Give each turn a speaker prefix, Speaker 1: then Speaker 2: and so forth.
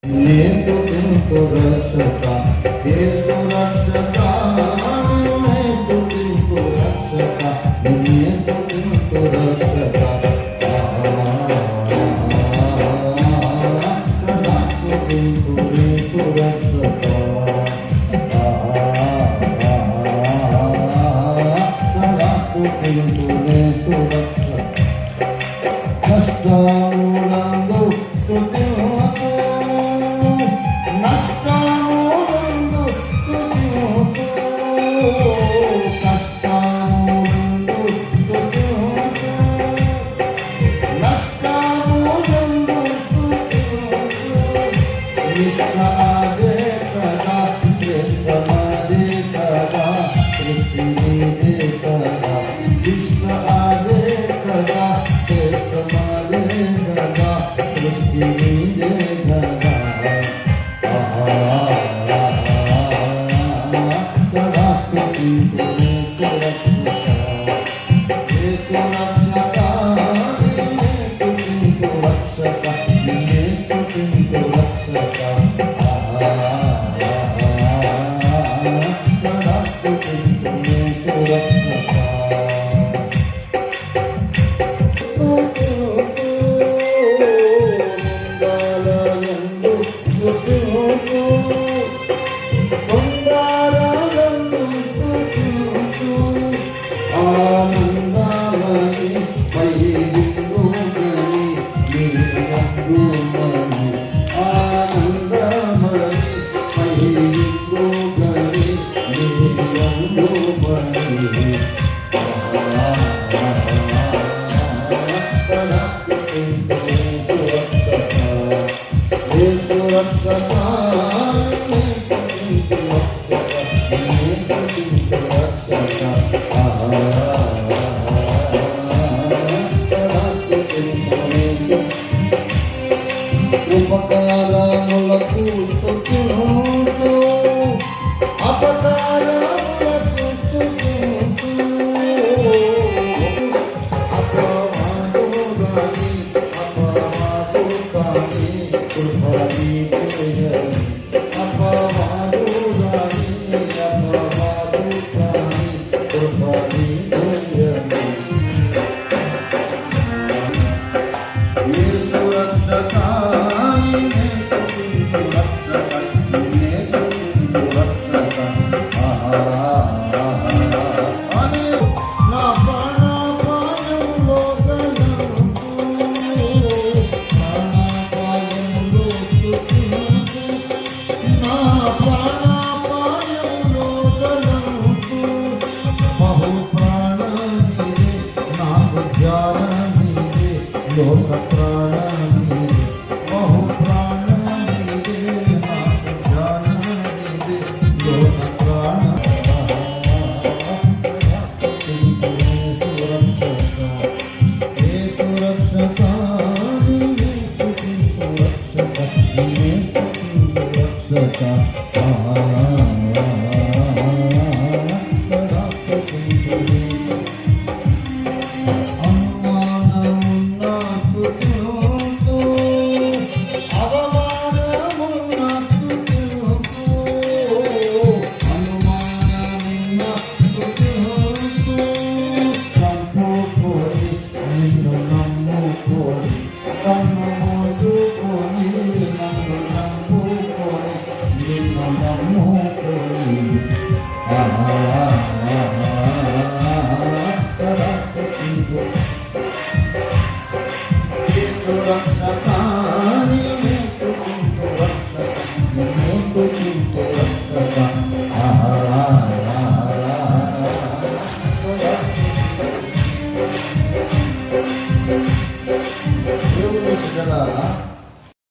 Speaker 1: స్తుతింతు రక్షక యేసు రక్షక నిన్నే స్తుతింతు రక్షక నిన్నే స్తుతింతు రక్షక సదా స్తుతింతు యేసు రక్షక సదా స్తుతింతు యేసు రక్షక కష్టములందు స్తుతింతు నష్టములందు స్తుతింతు కష్టములందు స్తుతింతు నష్టములందు స్తుతింతు ఇష్టమాదే కదా శ్రేష్టమాదే కదా సృష్టి నీదే కదా ఇష్టమాదే కదా శ్రేష్టమాదే కదా సృష్టి నీదే కదా సదా స్తుతింతు యేసు రక్షక యేసు రక్షక నిన్నే స్తుతింతు రక్షక నిన్నే స్తుతింతు రక్షక సదా స్తుతింతు యేసు రక్షక ఉపకారములకు స్తుతింతు అపకారములకు స్తుతింతు అపవాదు కాని కృప నీదే అపవాదు కాని కృప నీదే యేసు రక్షక లోక ప్రాణమిదే బహు ప్రాణమిదే నాకు జ్ఞానమిదే లోక ప్రాణ యేసు రక్షక యేసు రక్షక నిన్నే స్తుతింతు రక్షక నిన్నే స్తుతింతు రక్షక సదా స్తుతింతు నన్ను నమ్ముకొని